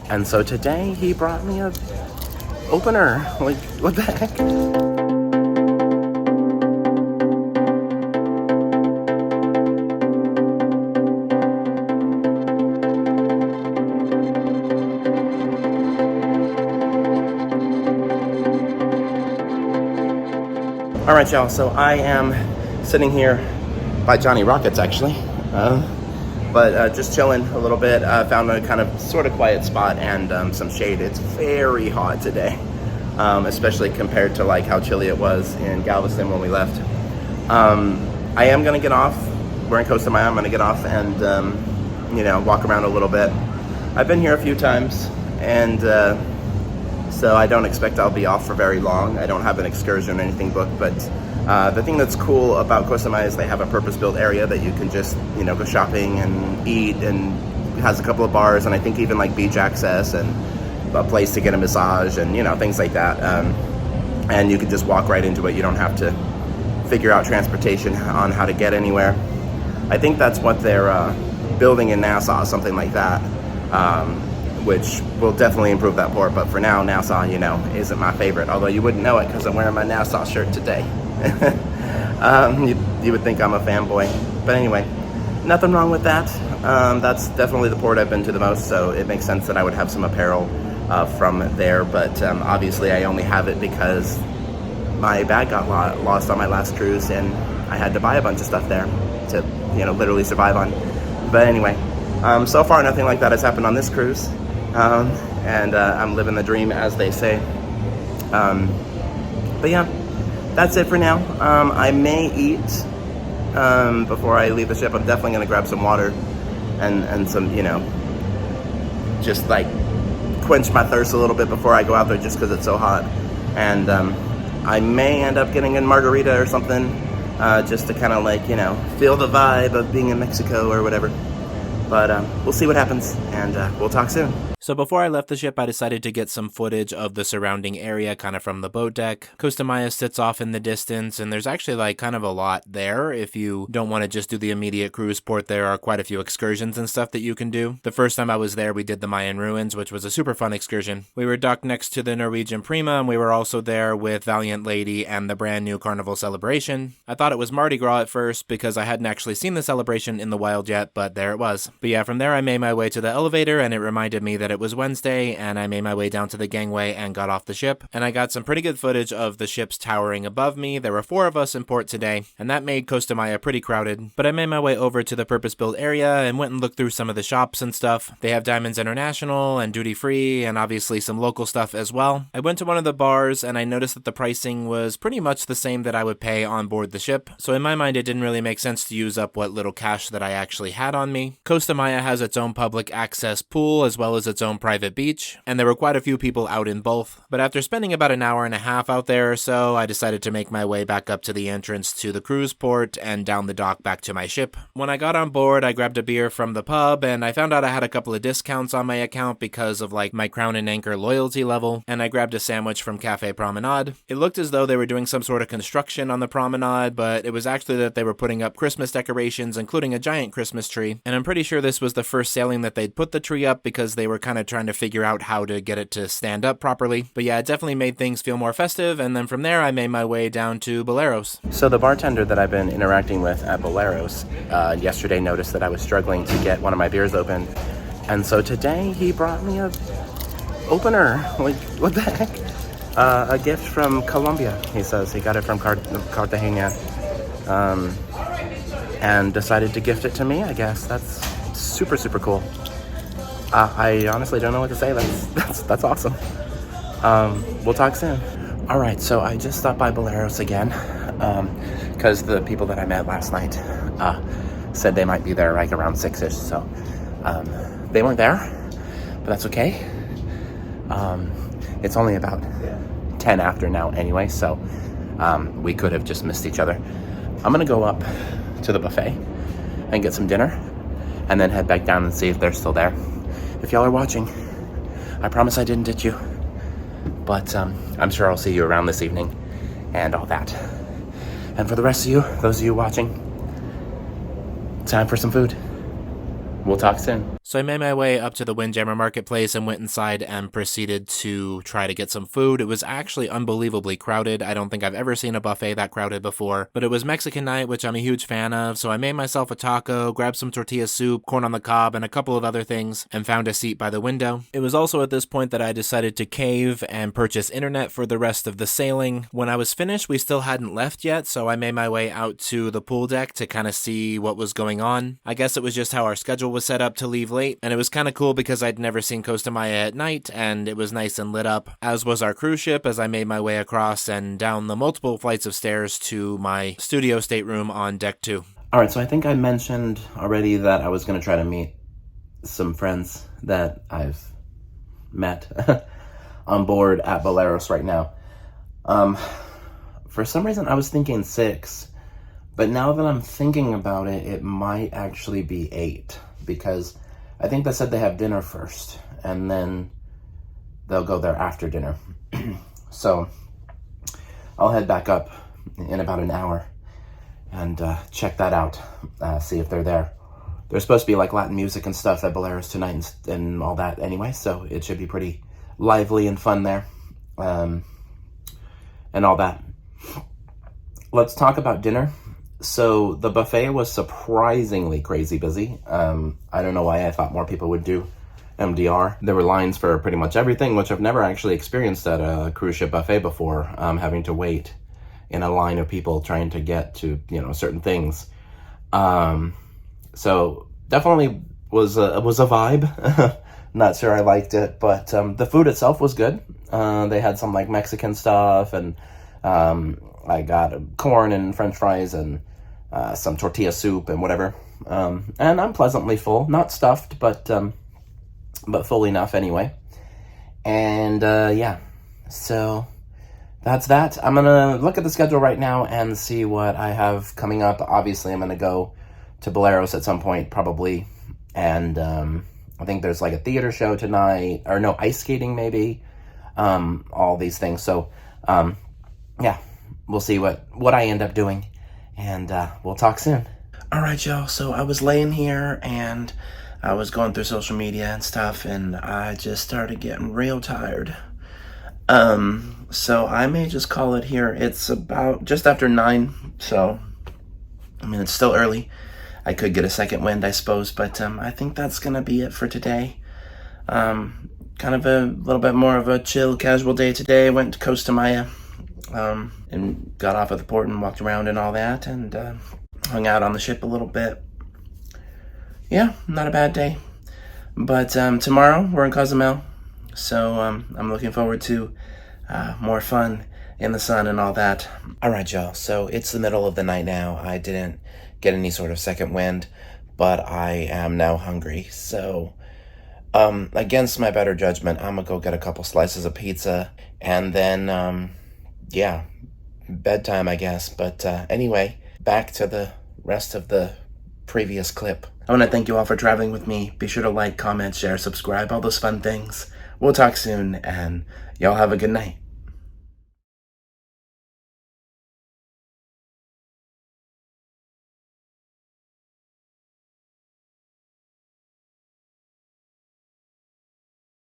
And so today he brought me a opener. Like, what the heck? All right, y'all, so I am sitting here by Johnny Rockets, actually, but just chilling a little bit. Found a kind of sort of quiet spot and some shade. It's very hot today, especially compared to like how chilly it was in Galveston when we left. I am gonna get off. We're in Costa Maya. I'm gonna get off and walk around a little bit. I've been here a few times, and so I don't expect I'll be off for very long. I don't have an excursion or anything booked, but the thing that's cool about Costa Maya is they have a purpose-built area that you can just, go shopping and eat, and it has a couple of bars, and I think even like beach access and a place to get a massage and, things like that. And you can just walk right into it. You don't have to figure out transportation on how to get anywhere. I think that's what they're building in Nassau, something like that. Which will definitely improve that port, but for now, Nassau, isn't my favorite, although you wouldn't know it because I'm wearing my Nassau shirt today. You would think I'm a fanboy, but anyway, nothing wrong with that. That's definitely the port I've been to the most, so it makes sense that I would have some apparel from there, but obviously I only have it because my bag got lost on my last cruise, and I had to buy a bunch of stuff there to, literally survive on. But anyway, so far nothing like that has happened on this cruise. And I'm living the dream, as they say. But yeah, that's it for now. I may eat before I leave the ship. I'm definitely going to grab some water and some, just like quench my thirst a little bit before I go out there, just because it's so hot. And I may end up getting a margarita or something, just to kind of like, feel the vibe of being in Mexico or whatever. But we'll see what happens, and we'll talk soon. So before I left the ship, I decided to get some footage of the surrounding area, kind of from the boat deck. Costa Maya sits off in the distance, and there's actually like kind of a lot there. If you don't want to just do the immediate cruise port, there are quite a few excursions and stuff that you can do. The first time I was there, we did the Mayan ruins, which was a super fun excursion. We were docked next to the Norwegian Prima, and we were also there with Valiant Lady and the brand new Carnival celebration. I thought it was Mardi Gras at first because I hadn't actually seen the celebration in the wild yet, but there it was. But yeah, from there I made my way to the elevator, and it reminded me that it was Wednesday, and I made my way down to the gangway and got off the ship, and I got some pretty good footage of the ships towering above me. There were 4 of us in port today, and that made Costa Maya pretty crowded, but I made my way over to the purpose-built area and went and looked through some of the shops and stuff. They have Diamonds International and Duty Free, and obviously some local stuff as well. I went to one of the bars, and I noticed that the pricing was pretty much the same that I would pay on board the ship, so in my mind it didn't really make sense to use up what little cash that I actually had on me. Costa Maya has its own public access pool as well as its own private beach, and there were quite a few people out in both. But after spending about an hour and a half out there or so, I decided to make my way back up to the entrance to the cruise port and down the dock back to my ship. When I got on board, I grabbed a beer from the pub, and I found out I had a couple of discounts on my account because of like my Crown and Anchor loyalty level, and I grabbed a sandwich from Cafe Promenade. It looked as though they were doing some sort of construction on the promenade, but it was actually that they were putting up Christmas decorations, including a giant Christmas tree, and I'm pretty sure this was the first sailing that they'd put the tree up because they were kind of trying to figure out how to get it to stand up properly. But yeah, it definitely made things feel more festive, and then from there I made my way down to Boleros. So the bartender that I've been interacting with at Boleros yesterday noticed that I was struggling to get one of my beers open, and so today he brought me a opener. Like, what the heck? A gift from Colombia, he says. He got it from Cartagena, and decided to gift it to me, I guess. That's super, super cool. I honestly don't know what to say. That's awesome. We'll talk soon. All right, so I just stopped by Boleros again because the people that I met last night said they might be there like around 6-ish, so they weren't there, but that's okay. It's only about 10 after now anyway, so we could have just missed each other. I'm gonna go up to the buffet and get some dinner, and then head back down and see if they're still there. If y'all are watching, I promise I didn't ditch you, but I'm sure I'll see you around this evening and all that. And for the rest of you, those of you watching, time for some food. We'll talk soon. So I made my way up to the Windjammer marketplace and went inside and proceeded to try to get some food. It was actually unbelievably crowded. I don't think I've ever seen a buffet that crowded before, but it was Mexican night, which I'm a huge fan of, so I made myself a taco, grabbed some tortilla soup, corn on the cob, and a couple of other things, and found a seat by the window. It was also at this point that I decided to cave and purchase internet for the rest of the sailing. When I was finished, we still hadn't left yet, so I made my way out to the pool deck to kind of see what was going on. I guess it was just how our schedule was set up to leave late, and it was kind of cool because I'd never seen Costa Maya at night, and it was nice and lit up, as was our cruise ship as I made my way across and down the multiple flights of stairs to my studio stateroom on deck 2. All right, so I think I mentioned already that I was going to try to meet some friends that I've met on board at Boleros right now. For some reason, I was thinking 6, but now that I'm thinking about it, it might actually be 8, because I think they said they have dinner first, and then they'll go there after dinner. So I'll head back up in about an hour and check that out, see if they're there. There's supposed to be like Latin music and stuff at Boleros tonight and all that anyway, so it should be pretty lively and fun there, and all that. Let's talk about dinner. So the buffet was surprisingly crazy busy. I don't know why I thought more people would do MDR. There were lines for pretty much everything, which I've never actually experienced at a cruise ship buffet before, having to wait in a line of people trying to get to, certain things. So definitely was a vibe. Not sure I liked it, but the food itself was good. They had some like Mexican stuff, and I got corn and French fries and some tortilla soup and whatever. And I'm pleasantly full, not stuffed, but full enough anyway. And yeah, so that's that. I'm gonna look at the schedule right now and see what I have coming up. Obviously, I'm gonna go to Boleros at some point, probably, and I think there's like a theater show tonight, or no, ice skating maybe, all these things. So yeah, we'll see what I end up doing, and we'll talk soon. All right, y'all, so I was laying here and I was going through social media and stuff, and I just started getting real tired. So I may just call it here. It's about just after 9, so I mean, it's still early. I could get a second wind, I suppose, but I think that's gonna be it for today. Kind of a little bit more of a chill, casual day today. Went to Costa Maya, and got off at the port and walked around and all that, and hung out on the ship a little bit. Yeah, not a bad day. But tomorrow we're in Cozumel, so I'm looking forward to more fun in the sun and all that. All right, y'all, so it's the middle of the night now. I didn't get any sort of second wind, but I am now hungry, so against my better judgment, I'm gonna go get a couple slices of pizza, and then yeah, bedtime, I guess. But anyway, back to the rest of the previous clip. I want to thank you all for traveling with me. Be sure to like, comment, share, subscribe, all those fun things. We'll talk soon, and y'all have a good night.